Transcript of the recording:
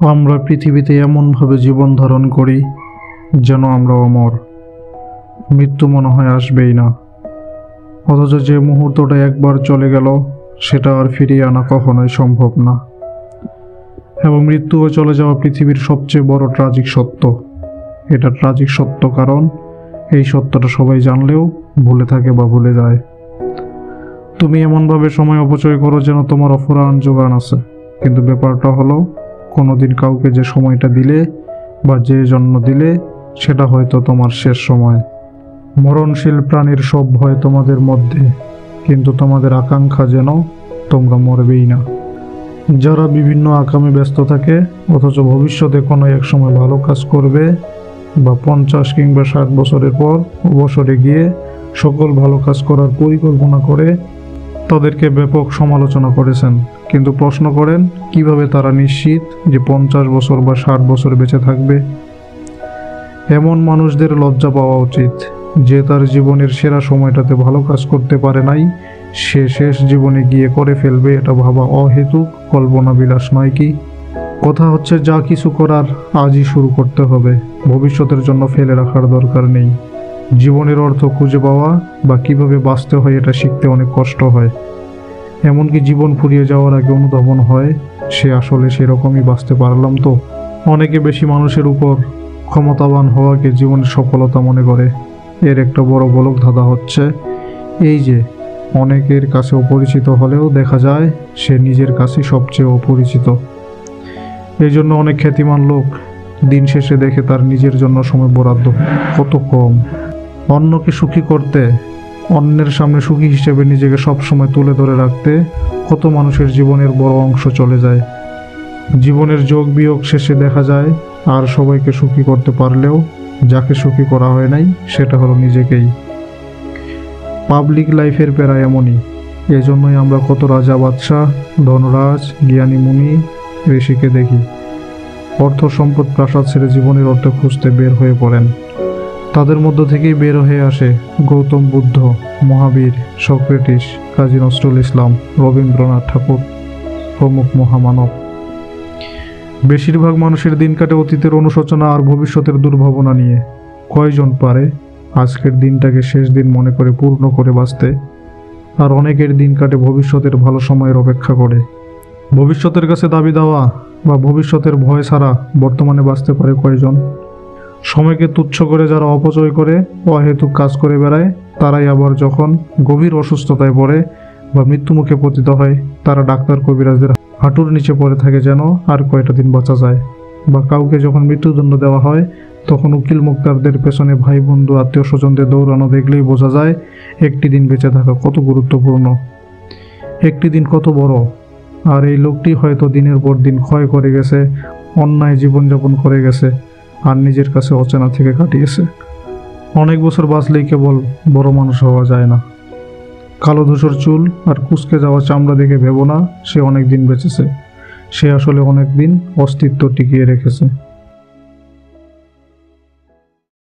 আমরা পৃথিবীতে এমনভাবে জীবন ধারণ করি যেন আমরা অমর। মৃত্যু মনে হয় আসবেই না, অথচ যে মুহূর্তটা একবার চলে গেল সেটা আর ফিরিয়ে আনা কখনোই সম্ভব না। এবং মৃত্যুও চলে যাওয়া পৃথিবীর সবচেয়ে বড় ট্রাজিক সত্য। এটা ট্রাজিক সত্য কারণ এই সত্যটা সবাই জানলেও ভুলে থাকে বা ভুলে যায়। তুমি এমনভাবে সময় অপচয় করো যেন তোমার অফুরান যোগান আছে, কিন্তু ব্যাপারটা হলো কোনোদিন কাউকে যে সময়টা দিলে বা যে জন্ম দিলে সেটা হয়তো তোমার শেষ সময়। মরণশীল প্রাণীর সব ভয় তোমাদের মধ্যে, কিন্তু তোমাদের আকাঙ্ক্ষা যেন তোমরা মরবেই না। যারা বিভিন্ন আকামে ব্যস্ত থাকে অথচ ভবিষ্যতে কোনো এক সময় ভালো কাজ করবে বা 50 কিংবা 60 বছরের পর অবসরে গিয়ে সকল ভালো কাজ করার পরিকল্পনা করে, তাদেরকে ব্যাপক সমালোচনা করেছেন। কিন্তু প্রশ্ন করেন কিভাবে তারা নিশ্চিত যে 50 বছর বা 60 বছর বেঁচে থাকবে। এমন মানুষদের লজ্জা পাওয়া উচিত যে তার জীবনের সেরা সময়টাতে ভালো কাজ করতে পারে নাই, সে শেষ জীবনে গিয়ে করে ফেলবে, এটা ভাবা অহেতুক কল্পনা বিলাস নয় কি? কথা হচ্ছে যা কিছু করার আজই শুরু করতে হবে, ভবিষ্যতের জন্য ফেলে রাখার দরকার নেই। জীবনের অর্থ খুঁজে পাওয়া বা কিভাবে বাঁচতে হয় এটা শিখতে অনেক কষ্ট হয়। এমনকি জীবন ফুরিয়ে যাওয়ার আগে অনুধাবন হয় সে আসলে সেরকমই বাঁচতে পারলাম তো। অনেকে বেশি মানুষের উপর ক্ষমতাবান হওয়াকে জীবনের সফলতা মনে করে। এর একটা বড় বলক ধাঁধা হচ্ছে এই যে অনেকের কাছে অপরিচিত হলেও দেখা যায় সে নিজের কাছে সবচেয়ে অপরিচিত। এই জন্য অনেক খ্যাতিমান লোক দিন শেষে দেখে তার নিজের জন্য সময় বরাদ্দ কত কম। অন্যকে সুখী করতে, অন্যের সামনে সুখী হিসেবে নিজেকে সবসময় তুলে ধরে রাখতে কত মানুষের জীবনের বড় অংশ চলে যায়। জীবনের যোগ বিয়োগ শেষে দেখা যায় আর সবাইকে সুখী করতে পারলেও যাকে সুখী করা হয় নাই সেটা হলো নিজেকেই। পাবলিক লাইফের প্যারা এমনই। এজন্যই আমরা কত রাজা বাদশাহ, ধনরাজ, জ্ঞানী মুনি, ঋষিকে দেখি অর্থ সম্পদ প্রাসাদ ছেড়ে জীবনের অর্থ খুঁজতে বের হয়ে পড়েন। তাদের মধ্য থেকেই বের হয়ে আসে গৌতম বুদ্ধ, মহাবীর, সক্রেটিস, কাজী নজরুল ইসলাম, রবীন্দ্রনাথ ঠাকুর প্রমুখ মহামানব। বেশিরভাগ মানুষের দিন কাটে অতীতের অনুশোচনা আর ভবিষ্যতের দুর্ভাবনা নিয়ে। কয়জন পারে আজকের দিনটাকে শেষ দিন মনে করে পূর্ণ করে বাঁচতে? আর অনেকের দিন কাটে ভবিষ্যতের ভালো সময়ের অপেক্ষা করে। ভবিষ্যতের কাছে দাবি দেওয়া বা ভবিষ্যতের ভয় ছাড়া বর্তমানে বাঁচতে পারে কয়জন? সময়কে তুচ্ছ করে যারা অপচয় করে, অহেতুক কাজ করে বেড়ায়, তারাই আবার যখন গভীর অসুস্থতায় পড়ে বা মৃত্যুমুখে পতিত হয়, তারা ডাক্তার কবিরাজদের হাঁটুর নিচে পড়ে থাকে যেন আর কয়টা দিন বাঁচা যায়। বা কাউকে যখন মৃত্যুদণ্ড দেওয়া হয় তখন উকিল মুক্তারদের পেছনে ভাই বন্ধু আত্মীয় স্বজনদের দৌড়ানো দেখলেই বোঝা যায় একটি দিন বেঁচে থাকা কত গুরুত্বপূর্ণ, একটি দিন কত বড়। আর এই লোকটি হয়তো দিনের পর দিন ক্ষয় করে গেছে, অন্যায় জীবনযাপন করে গেছে আর নিজের কাছে অচেনা থেকে কাটিয়েছে। অনেক বছর বাঁচলেই কেবল বড় মানুষ হওয়া যায় না। কালো ধূসর চুল আর কুঁচকে যাওয়া চামড়া দেখে ভেবো না সে অনেক দিন বেঁচেছে। সে আসলে অনেক দিন অস্তিত্ব টিকিয়ে রেখেছে।